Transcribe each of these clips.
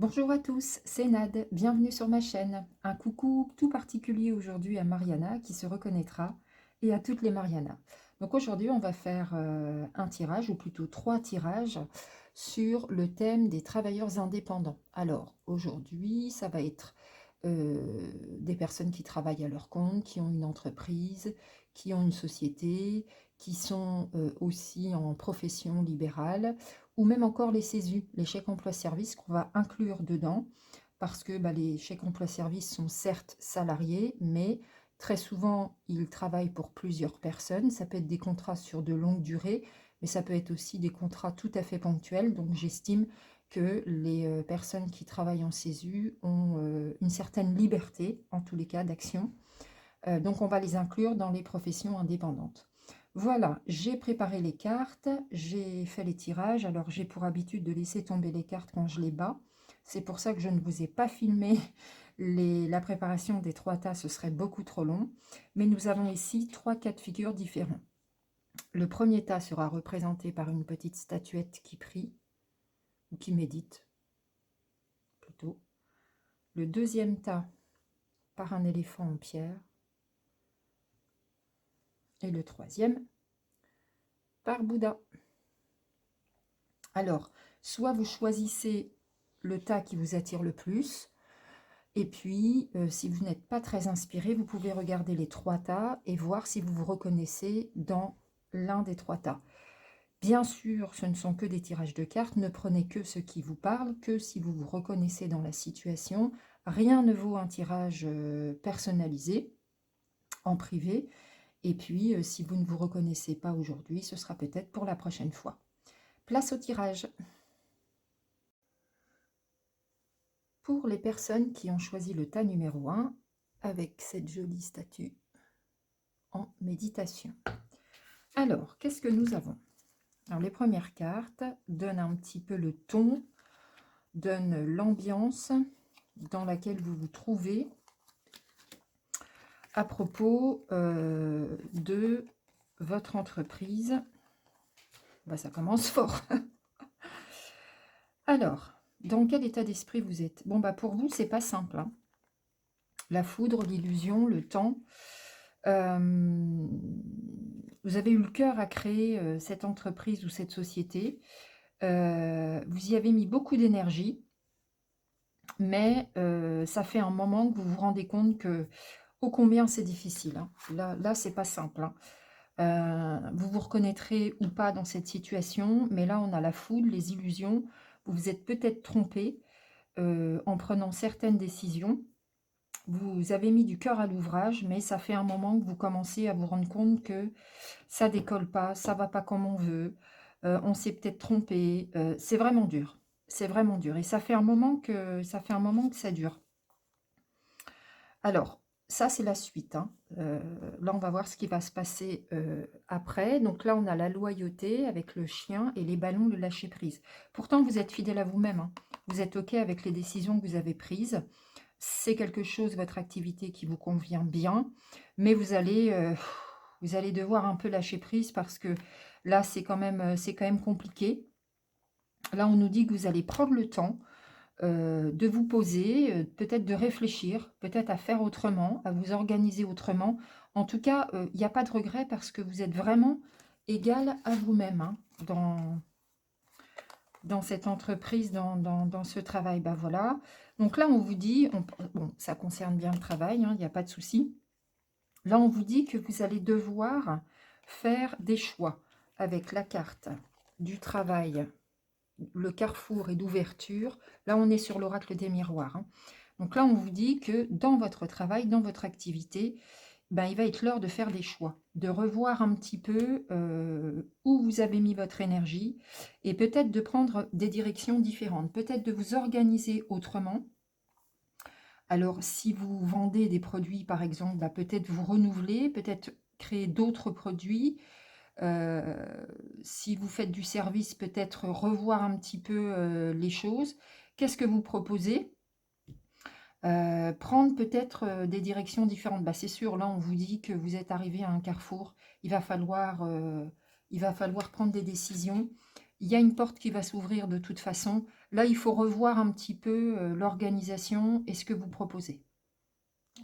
Bonjour à tous, c'est Nad, bienvenue sur ma chaîne. Un coucou tout particulier aujourd'hui à Mariana qui se reconnaîtra et à toutes les Mariana. Donc aujourd'hui on va faire un tirage ou plutôt 3 tirages sur le thème des travailleurs indépendants. Alors aujourd'hui ça va être des personnes qui travaillent à leur compte, qui ont une entreprise, qui ont une société, qui sont aussi en profession libérale, ou même encore les CESU, les chèques emploi-service qu'on va inclure dedans, parce que les chèques emploi-service sont certes salariés, mais très souvent, ils travaillent pour plusieurs personnes. Ça peut être des contrats sur de longue durée, mais ça peut être aussi des contrats tout à fait ponctuels. Donc j'estime que les personnes qui travaillent en CESU ont une certaine liberté, en tous les cas, d'action. Donc on va les inclure dans les professions indépendantes. Voilà, j'ai préparé les cartes, j'ai fait les tirages. Alors j'ai pour habitude de laisser tomber les cartes quand je les bats. C'est pour ça que je ne vous ai pas filmé la préparation des 3 tas, ce serait beaucoup trop long. Mais nous avons ici 3 cas de figure différents. Le premier tas sera représenté par une petite statuette qui prie, ou qui médite plutôt. Le deuxième tas par un éléphant en pierre. Et le troisième par Bouddha. Alors, soit vous choisissez le tas qui vous attire le plus, et puis si vous n'êtes pas très inspiré, vous pouvez regarder les 3 tas et voir si vous vous reconnaissez dans l'un des 3 tas. Bien sûr, ce ne sont que des tirages de cartes, ne prenez que ce qui vous parle, que si vous vous reconnaissez dans la situation. Rien ne vaut un tirage personnalisé, en privé. Et puis, si vous ne vous reconnaissez pas aujourd'hui, ce sera peut-être pour la prochaine fois. Place au tirage. Pour les personnes qui ont choisi le tas numéro 1, avec cette jolie statue en méditation. Alors, qu'est-ce que nous avons? Alors, les premières cartes donnent un petit peu le ton, donnent l'ambiance dans laquelle vous vous trouvez à propos de votre entreprise. Ça commence fort. Alors, dans quel état d'esprit vous êtes? Bon, pour vous, c'est pas simple, hein. La foudre, l'illusion, le temps. Vous avez eu le cœur à créer cette entreprise ou cette société. Vous y avez mis beaucoup d'énergie, mais ça fait un moment que vous vous rendez compte que ô combien c'est difficile, hein. Là c'est pas simple, hein. Vous vous reconnaîtrez ou pas dans cette situation, mais là on a la foudre, les illusions. Vous vous êtes peut-être trompé en prenant certaines décisions. Vous avez mis du cœur à l'ouvrage, mais ça fait un moment que vous commencez à vous rendre compte que ça décolle pas, ça va pas comme on veut, on s'est peut-être trompé, c'est vraiment dur. C'est vraiment dur et ça fait un moment que ça dure. Alors, ça c'est la suite, hein. Là on va voir ce qui va se passer, après. Donc là on a la loyauté avec le chien et les ballons, le lâcher prise. Pourtant vous êtes fidèle à vous-même, hein. Vous êtes OK avec les décisions que vous avez prises. C'est quelque chose, votre activité, qui vous convient bien, mais vous allez devoir un peu lâcher prise parce que là, c'est quand même compliqué. Là, on nous dit que vous allez prendre le temps de vous poser, peut-être de réfléchir, peut-être à faire autrement, à vous organiser autrement. En tout cas, il n'y a pas de regret parce que vous êtes vraiment égal à vous-même, hein, dans cette entreprise, dans ce travail. Voilà. Donc là, on vous dit, bon, ça concerne bien le travail, hein, il n'y a pas de souci. Là, on vous dit que vous allez devoir faire des choix avec la carte du travail, le carrefour et d'ouverture. Là, on est sur l'oracle des miroirs, hein. Donc là, on vous dit que dans votre travail, dans votre activité, il va être l'heure de faire des choix, de revoir un petit peu où vous avez mis votre énergie et peut-être de prendre des directions différentes, peut-être de vous organiser autrement. Alors, si vous vendez des produits, par exemple, peut-être vous renouveler, peut-être créer d'autres produits. Si vous faites du service, peut-être revoir un petit peu les choses. Qu'est-ce que vous proposez? Prendre peut-être des directions différentes. C'est sûr, là, on vous dit que vous êtes arrivé à un carrefour. Il va falloir prendre des décisions. Il y a une porte qui va s'ouvrir de toute façon. Là, il faut revoir un petit peu l'organisation et ce que vous proposez.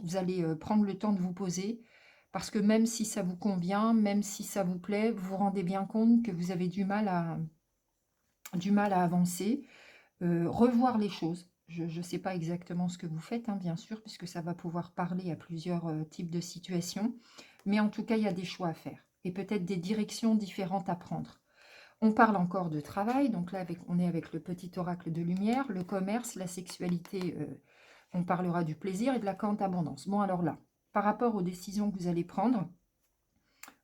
Vous allez prendre le temps de vous poser, parce que même si ça vous convient, même si ça vous plaît, vous vous rendez bien compte que vous avez du mal à avancer, revoir les choses. Je ne sais pas exactement ce que vous faites, hein, bien sûr, puisque ça va pouvoir parler à plusieurs types de situations, mais en tout cas, il y a des choix à faire et peut-être des directions différentes à prendre. On parle encore de travail, donc là, on est avec le petit oracle de lumière, le commerce, la sexualité, on parlera du plaisir et de la quinte abondance. Bon, alors là, par rapport aux décisions que vous allez prendre,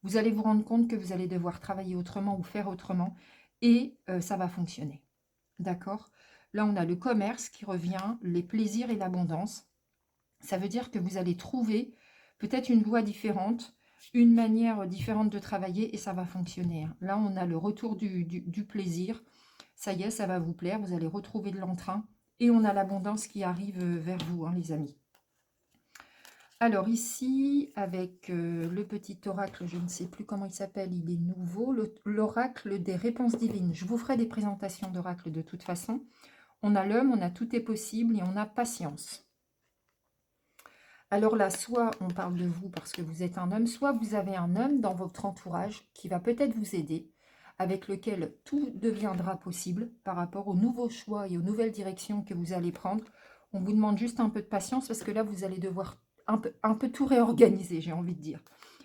vous allez vous rendre compte que vous allez devoir travailler autrement ou faire autrement, et ça va fonctionner. D'accord? Là, on a le commerce qui revient, les plaisirs et l'abondance. Ça veut dire que vous allez trouver peut-être une voie différente, une manière différente de travailler, et ça va fonctionner, hein. Là, on a le retour du plaisir. Ça y est, ça va vous plaire. Vous allez retrouver de l'entrain. Et on a l'abondance qui arrive vers vous, hein, les amis. Alors ici, avec le petit oracle, je ne sais plus comment il s'appelle, il est nouveau, l'oracle des réponses divines. Je vous ferai des présentations d'oracle de toute façon. On a l'homme, on a tout est possible et on a patience. Alors là, soit on parle de vous parce que vous êtes un homme, soit vous avez un homme dans votre entourage qui va peut-être vous aider, avec lequel tout deviendra possible par rapport aux nouveaux choix et aux nouvelles directions que vous allez prendre. On vous demande juste un peu de patience parce que là, vous allez devoir un peu tout réorganiser, j'ai envie de dire.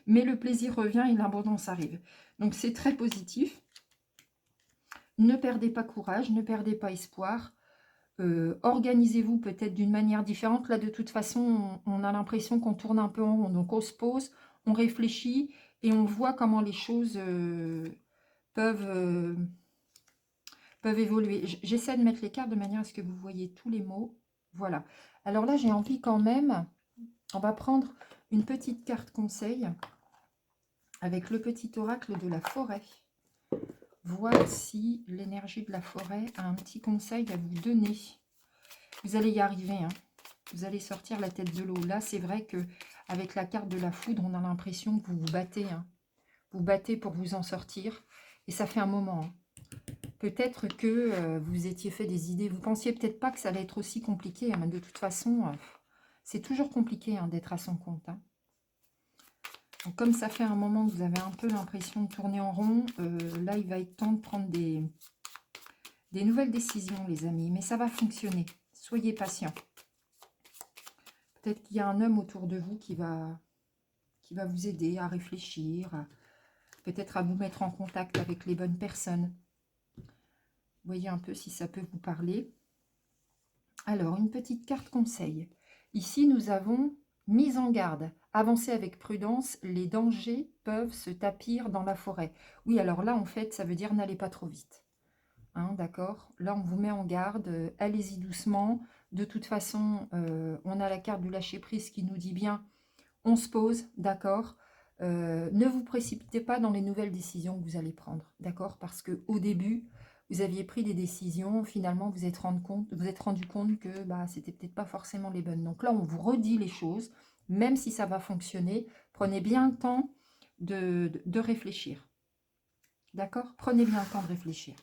Mais le plaisir revient et l'abondance arrive. Donc c'est très positif. Ne perdez pas courage, ne perdez pas espoir. Organisez-vous peut-être d'une manière différente. Là, de toute façon, on a l'impression qu'on tourne un peu en rond. Donc, on se pose, on réfléchit et on voit comment les choses peuvent évoluer. J'essaie de mettre les cartes de manière à ce que vous voyez tous les mots. Voilà. Alors là, j'ai envie quand même, on va prendre une petite carte conseil avec le petit oracle de la forêt. Voir si l'énergie de la forêt a un petit conseil à vous donner. Vous allez y arriver, hein. Vous allez sortir la tête de l'eau. Là, c'est vrai que avec la carte de la foudre, on a l'impression que vous vous battez, hein. Vous battez pour vous en sortir. Et ça fait un moment, hein. Peut-être que vous étiez fait des idées. Vous pensiez peut-être pas que ça allait être aussi compliqué, hein, mais de toute façon, c'est toujours compliqué, hein, d'être à son compte, hein. Donc, comme ça fait un moment que vous avez un peu l'impression de tourner en rond, là, il va être temps de prendre des nouvelles décisions, les amis. Mais ça va fonctionner. Soyez patients. Peut-être qu'il y a un homme autour de vous qui va vous aider à réfléchir, peut-être à vous mettre en contact avec les bonnes personnes. Voyez un peu si ça peut vous parler. Alors, une petite carte conseil. Ici, nous avons mise en garde. Avancez avec prudence, les dangers peuvent se tapir dans la forêt. Oui, alors là, en fait, ça veut dire n'allez pas trop vite. Hein, d'accord? Là, on vous met en garde, allez-y doucement. De toute façon, on a la carte du lâcher-prise qui nous dit bien, on se pose, d'accord? Ne vous précipitez pas dans les nouvelles décisions que vous allez prendre, d'accord? Parce qu'au début, vous aviez pris des décisions, finalement, vous êtes rendu compte que bah, c'était peut-être pas forcément les bonnes. Donc là, on vous redit les choses, même si ça va fonctionner, prenez bien le temps de réfléchir, d'accord? Prenez bien le temps de réfléchir.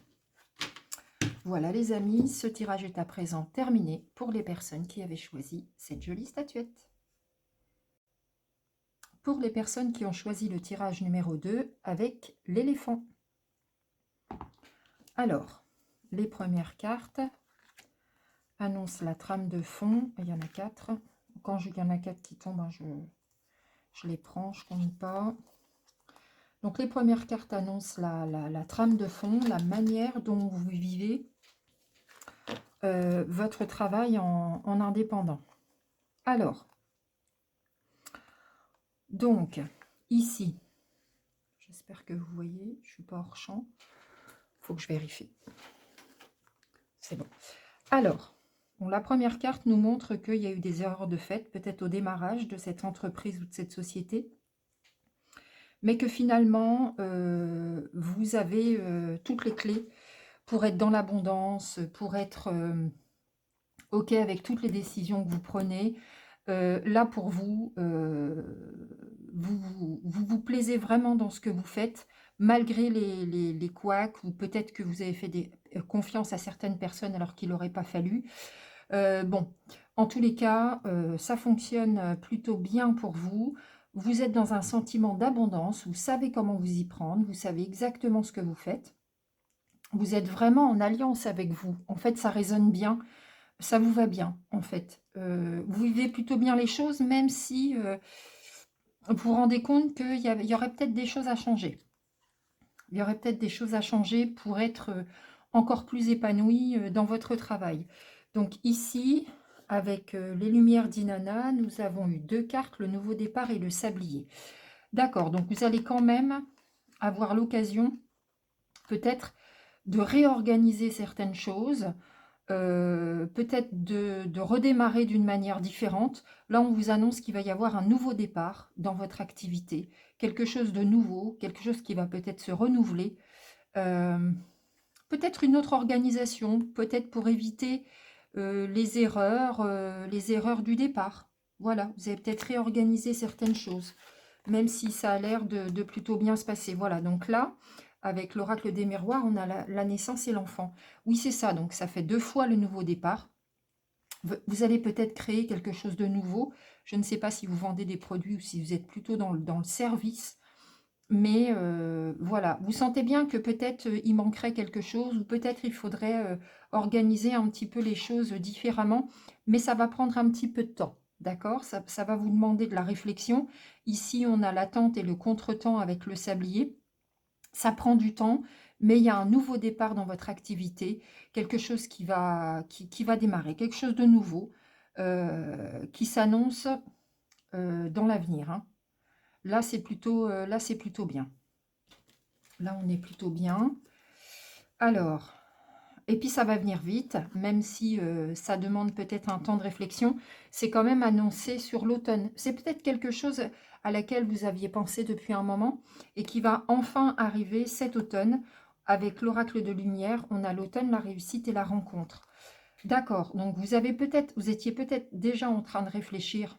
Voilà les amis, ce tirage est à présent terminé pour les personnes qui avaient choisi cette jolie statuette. Pour les personnes qui ont choisi le tirage numéro 2 avec l'éléphant. Alors, les premières cartes annoncent la trame de fond. Il y en a 4. Quand il y en a 4 qui tombent, hein, je les prends, je ne compte pas. Donc, les premières cartes annoncent la trame de fond, la manière dont vous vivez votre travail en indépendant. Alors, donc, ici, j'espère que vous voyez, je ne suis pas hors champ. Il faut que je vérifie. C'est bon. Alors, bon, la première carte nous montre qu'il y a eu des erreurs de fait, peut-être au démarrage de cette entreprise ou de cette société, mais que finalement, vous avez toutes les clés pour être dans l'abondance, pour être OK avec toutes les décisions que vous prenez. Là, pour vous, vous plaisez vraiment dans ce que vous faites, malgré les couacs, ou peut-être que vous avez fait confiance à certaines personnes alors qu'il n'aurait pas fallu. Bon, en tous les cas, ça fonctionne plutôt bien pour vous. Vous êtes dans un sentiment d'abondance, vous savez comment vous y prendre, vous savez exactement ce que vous faites. Vous êtes vraiment en alliance avec vous. En fait, ça résonne bien, ça vous va bien, en fait. Vous vivez plutôt bien les choses, même si vous vous rendez compte qu'il y aurait peut-être des choses à changer. Il y aurait peut-être des choses à changer pour être encore plus épanoui dans votre travail. Donc ici, avec les lumières d'Inanna, nous avons eu 2 cartes, le nouveau départ et le sablier. D'accord, donc vous allez quand même avoir l'occasion peut-être de réorganiser certaines choses, peut-être de redémarrer d'une manière différente. Là, on vous annonce qu'il va y avoir un nouveau départ dans votre activité, quelque chose de nouveau, quelque chose qui va peut-être se renouveler. Euh, Peut-être une autre organisation, peut-être pour éviter les erreurs du départ. Voilà, vous avez peut-être réorganisé certaines choses, même si ça a l'air de plutôt bien se passer. Voilà, donc là, avec l'oracle des miroirs, on a la naissance et l'enfant. Oui, c'est ça, donc ça fait 2 fois le nouveau départ. Vous allez peut-être créer quelque chose de nouveau. Je ne sais pas si vous vendez des produits ou si vous êtes plutôt dans le service. Mais voilà, vous sentez bien que peut-être il manquerait quelque chose ou peut-être il faudrait organiser un petit peu les choses différemment, mais ça va prendre un petit peu de temps, d'accord? Ça va vous demander de la réflexion. Ici, on a l'attente et le contretemps avec le sablier. Ça prend du temps, mais il y a un nouveau départ dans votre activité, quelque chose qui va démarrer, quelque chose de nouveau qui s'annonce dans l'avenir, hein. Là, c'est plutôt bien. Là, on est plutôt bien. Alors, et puis ça va venir vite, même si ça demande peut-être un temps de réflexion. C'est quand même annoncé sur l'automne. C'est peut-être quelque chose à laquelle vous aviez pensé depuis un moment et qui va enfin arriver cet automne. Avec l'oracle de lumière, on a l'automne, la réussite et la rencontre. D'accord, donc vous étiez peut-être déjà en train de réfléchir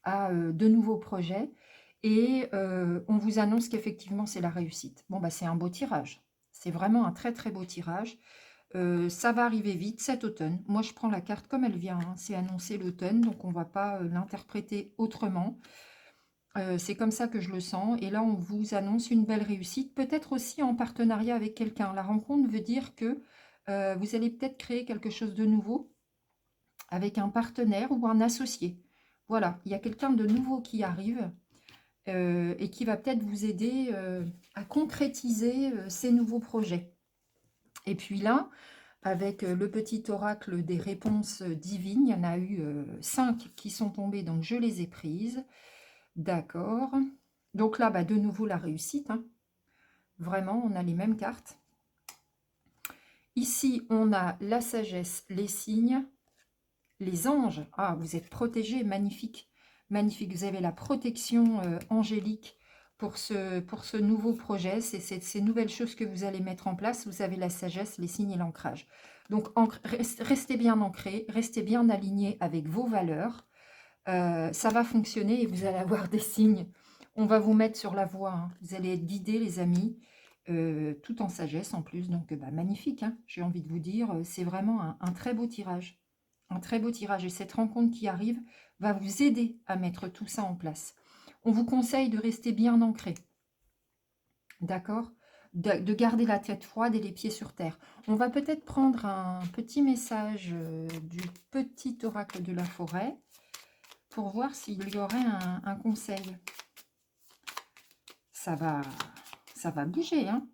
à de nouveaux projets et on vous annonce qu'effectivement c'est la réussite. Bon, bah, c'est un beau tirage. C'est vraiment un très très beau tirage. Ça va arriver vite cet automne. Moi, je prends la carte comme elle vient, hein. C'est annoncé l'automne, donc on ne va pas l'interpréter autrement. C'est comme ça que je le sens. Et là, on vous annonce une belle réussite, peut-être aussi en partenariat avec quelqu'un. La rencontre veut dire que vous allez peut-être créer quelque chose de nouveau avec un partenaire ou un associé. Voilà, il y a quelqu'un de nouveau qui arrive et qui va peut-être vous aider à concrétiser ces nouveaux projets. Et puis là, avec le petit oracle des réponses divines, il y en a eu 5 qui sont tombées, donc je les ai prises. D'accord. Donc là, bah, de nouveau la réussite, hein. Vraiment, on a les mêmes cartes. Ici, on a la sagesse, les signes, les anges. Ah, vous êtes protégés, magnifique. Magnifique, vous avez la protection angélique pour ce nouveau projet. C'est ces nouvelles choses que vous allez mettre en place. Vous avez la sagesse, les signes et l'ancrage. Donc, restez bien ancrés, restez bien alignés avec vos valeurs. Ça va fonctionner et vous allez avoir des signes. On va vous mettre sur la voie, hein. Vous allez être guidés, les amis, tout en sagesse en plus. Donc, bah, magnifique, hein, j'ai envie de vous dire. C'est vraiment un très beau tirage. Un très beau tirage. Et cette rencontre qui arrive va vous aider à mettre tout ça en place. On vous conseille de rester bien ancré. D'accord? De garder la tête froide et les pieds sur terre. On va peut-être prendre un petit message du petit oracle de la forêt pour voir s'il y aurait un conseil. Ça va bouger, hein.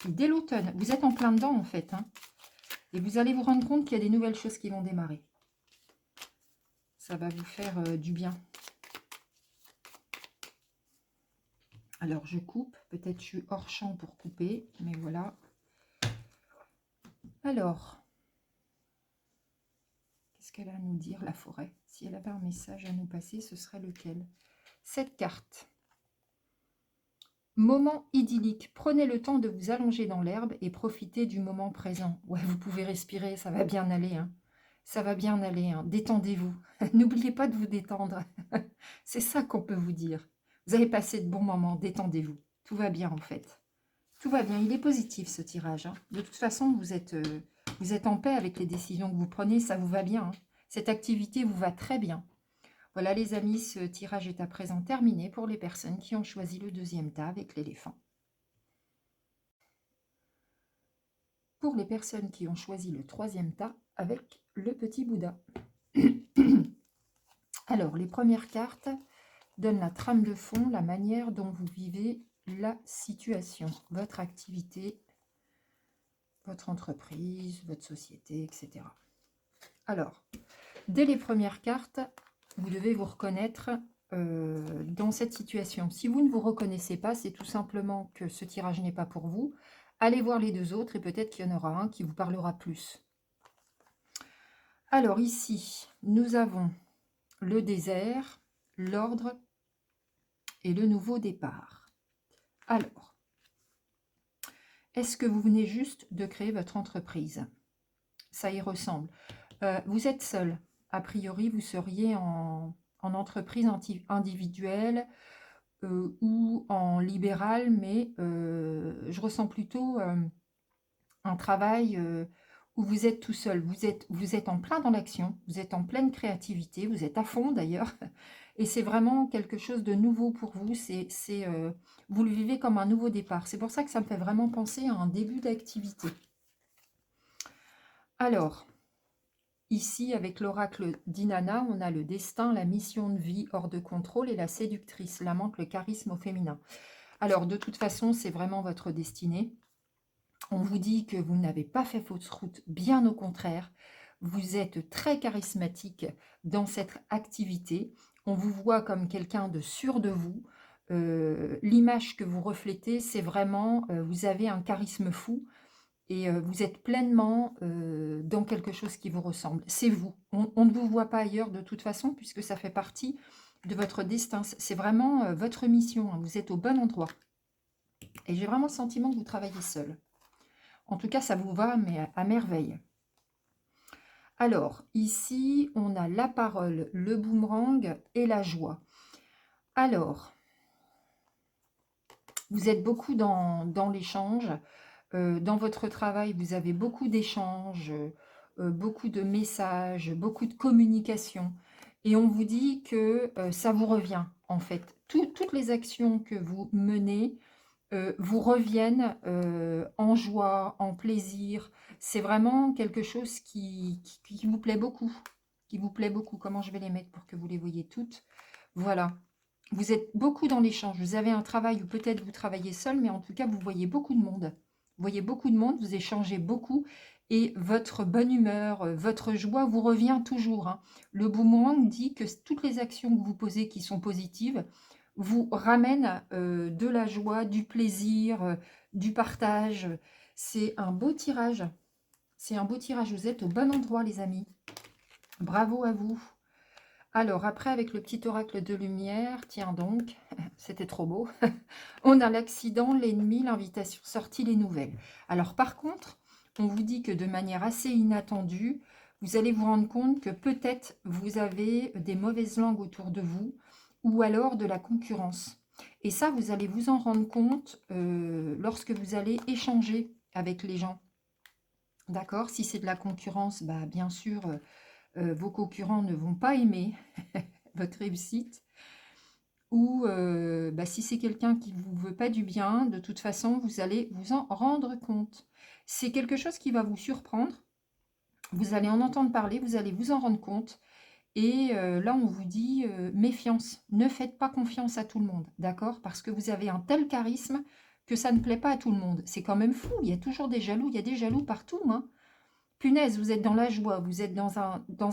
Dès l'automne, vous êtes en plein dedans en fait, hein. Et vous allez vous rendre compte qu'il y a des nouvelles choses qui vont démarrer. Ça va vous faire du bien. Alors je coupe, peut-être je suis hors champ pour couper, mais voilà. Alors, qu'est-ce qu'elle a à nous dire, la forêt? Si elle avait un message à nous passer, ce serait lequel? Cette carte. Moment idyllique. Prenez le temps de vous allonger dans l'herbe et profitez du moment présent. Ouais, vous pouvez respirer, ça va bien aller, hein. Ça va bien aller, hein. Détendez-vous. N'oubliez pas de vous détendre. C'est ça qu'on peut vous dire. Vous avez passé de bons moments, détendez-vous. Tout va bien en fait. Tout va bien, il est positif ce tirage, hein. De toute façon, vous êtes en paix avec les décisions que vous prenez, ça vous va bien, hein. Cette activité vous va très bien. Voilà les amis, ce tirage est à présent terminé pour les personnes qui ont choisi le deuxième tas avec l'éléphant. Pour les personnes qui ont choisi le troisième tas avec le petit Bouddha. Alors, les premières cartes donnent la trame de fond, la manière dont vous vivez la situation, votre activité, votre entreprise, votre société, etc. Alors, dès les premières cartes, vous devez vous reconnaître dans cette situation. Si vous ne vous reconnaissez pas, c'est tout simplement que ce tirage n'est pas pour vous. Allez voir les deux autres et peut-être qu'il y en aura un qui vous parlera plus. Alors ici, nous avons le désert, l'ordre et le nouveau départ. Alors, est-ce que vous venez juste de créer votre entreprise? Ça y ressemble. Vous êtes seul. A priori, vous seriez en entreprise individuelle ou en libéral, mais je ressens plutôt un travail où vous êtes tout seul. Vous êtes en plein dans l'action, vous êtes en pleine créativité, vous êtes à fond d'ailleurs, et c'est vraiment quelque chose de nouveau pour vous. Vous le vivez comme un nouveau départ. C'est pour ça que ça me fait vraiment penser à un début d'activité. Alors, ici, avec l'oracle d'Inanna, on a le destin, la mission de vie hors de contrôle et la séductrice, l'amante, le charisme au féminin. Alors, de toute façon, c'est vraiment votre destinée. On vous dit que vous n'avez pas fait fausse route, bien au contraire. Vous êtes très charismatique dans cette activité. On vous voit comme quelqu'un de sûr de vous. L'image que vous reflétez, c'est vraiment, vous avez un charisme fou. Et vous êtes pleinement dans quelque chose qui vous ressemble. C'est vous. On ne vous voit pas ailleurs de toute façon, puisque ça fait partie de votre destin. C'est vraiment votre mission, hein. Vous êtes au bon endroit. Et j'ai vraiment le sentiment que vous travaillez seul. En tout cas, ça vous va, mais à merveille. Alors, ici, on a la parole, le boomerang et la joie. Alors, vous êtes beaucoup dans l'échange. Dans votre travail, vous avez beaucoup d'échanges, beaucoup de messages, beaucoup de communication. Et on vous dit que ça vous revient, en fait. Toutes les actions que vous menez vous reviennent en joie, en plaisir. C'est vraiment quelque chose qui vous plaît beaucoup. Qui vous plaît beaucoup. Comment je vais les mettre pour que vous les voyez toutes? Voilà. Vous êtes beaucoup dans l'échange. Vous avez un travail où peut-être vous travaillez seul, mais en tout cas, vous voyez beaucoup de monde. Vous voyez beaucoup de monde, vous échangez beaucoup et votre bonne humeur, votre joie vous revient toujours, hein. Le boomerang dit que toutes les actions que vous posez qui sont positives vous ramènent de la joie, du plaisir, du partage. C'est un beau tirage. C'est un beau tirage. Vous êtes au bon endroit, les amis. Bravo à vous. Alors, après, avec le petit oracle de lumière, tiens donc, c'était trop beau. On a l'accident, l'ennemi, l'invitation, sortie, les nouvelles. Alors, par contre, on vous dit que de manière assez inattendue, vous allez vous rendre compte que peut-être vous avez des mauvaises langues autour de vous ou alors de la concurrence. Et ça, vous allez vous en rendre compte lorsque vous allez échanger avec les gens. D'accord? Si c'est de la concurrence, bah, bien sûr, vos concurrents ne vont pas aimer votre réussite. Ou bah, si c'est quelqu'un qui ne vous veut pas du bien, de toute façon, vous allez vous en rendre compte. C'est quelque chose qui va vous surprendre. Vous allez en entendre parler, vous allez vous en rendre compte. Et là, on vous dit méfiance. Ne faites pas confiance à tout le monde, d'accord? Parce que vous avez un tel charisme que ça ne plaît pas à tout le monde. C'est quand même fou, il y a toujours des jaloux, il y a des jaloux partout, hein. Punaise, vous êtes dans la joie, vous êtes dans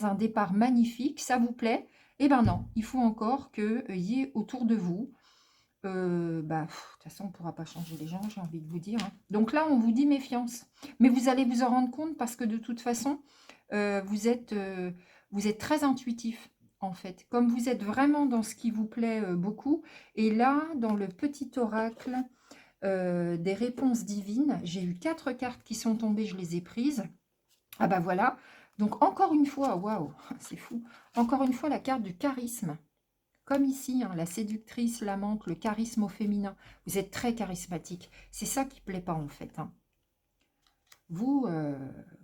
un départ magnifique, ça vous plaît? Eh ben non, il faut encore qu'il y ait autour de vous. De toute façon, on ne pourra pas changer les gens, j'ai envie de vous dire, hein. Donc là, on vous dit méfiance. Mais vous allez vous en rendre compte parce que de toute façon, vous êtes très intuitif, en fait. Comme vous êtes vraiment dans ce qui vous plaît beaucoup. Et là, dans le petit oracle des réponses divines, j'ai eu 4 cartes qui sont tombées, je les ai prises. Ah bah voilà, donc encore une fois, waouh, c'est fou. Encore une fois, la carte du charisme. Comme ici, hein, la séductrice, l'amante, le charisme au féminin. Vous êtes très charismatique. C'est ça qui ne plaît pas en fait, hein. Vous,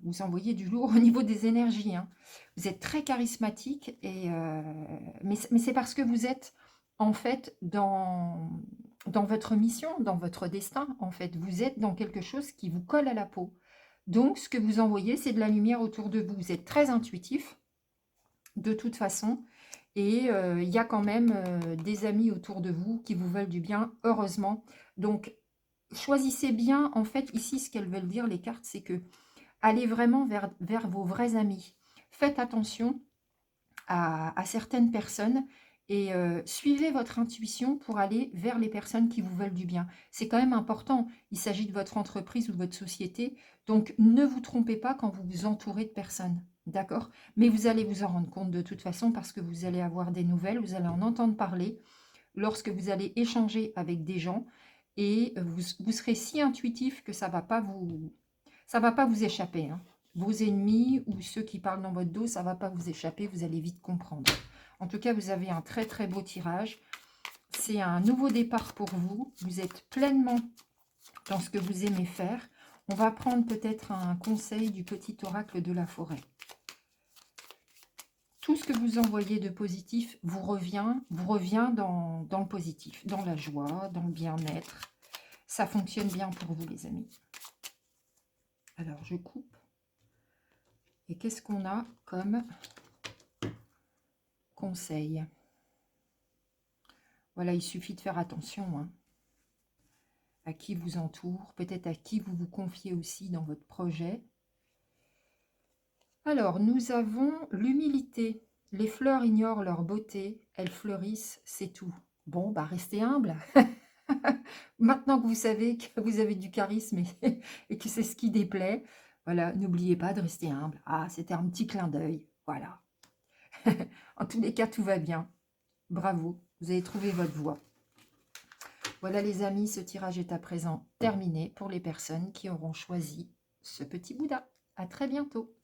vous envoyez du lourd au niveau des énergies, hein. Vous êtes très charismatique, mais c'est parce que vous êtes en fait dans votre mission, dans votre destin. En fait, vous êtes dans quelque chose qui vous colle à la peau. Donc, ce que vous envoyez, c'est de la lumière autour de vous. Vous êtes très intuitif, de toute façon. Et il y a quand même des amis autour de vous qui vous veulent du bien, heureusement. Donc, choisissez bien, en fait, ici, ce qu'elles veulent dire, les cartes, c'est que allez vraiment vers vos vrais amis. Faites attention à certaines personnes et suivez votre intuition pour aller vers les personnes qui vous veulent du bien. C'est quand même important. Il s'agit de votre entreprise ou de votre société. Donc, ne vous trompez pas quand vous vous entourez de personnes. D'accord? Mais vous allez vous en rendre compte de toute façon parce que vous allez avoir des nouvelles, vous allez en entendre parler lorsque vous allez échanger avec des gens et vous serez si intuitif que ça va pas vous échapper, hein. Vos ennemis ou ceux qui parlent dans votre dos, ça va pas vous échapper, vous allez vite comprendre. En tout cas, vous avez un très très beau tirage. C'est un nouveau départ pour vous. Vous êtes pleinement dans ce que vous aimez faire. On va prendre peut-être un conseil du petit oracle de la forêt. Tout ce que vous envoyez de positif vous revient dans le positif, dans la joie, dans le bien-être. Ça fonctionne bien pour vous, les amis. Alors, je coupe. Et qu'est-ce qu'on a comme conseil? Voilà, il suffit de faire attention, hein, à qui vous entoure, peut-être à qui vous vous confiez aussi dans votre projet. Alors, nous avons l'humilité. Les fleurs ignorent leur beauté, elles fleurissent, c'est tout. Bon, bah restez humble. Maintenant que vous savez que vous avez du charisme et que c'est ce qui déplaît, voilà, n'oubliez pas de rester humble. Ah, c'était un petit clin d'œil, voilà. En tous les cas, tout va bien. Bravo, vous avez trouvé votre voie. Voilà les amis, ce tirage est à présent terminé pour les personnes qui auront choisi ce petit Bouddha. À très bientôt.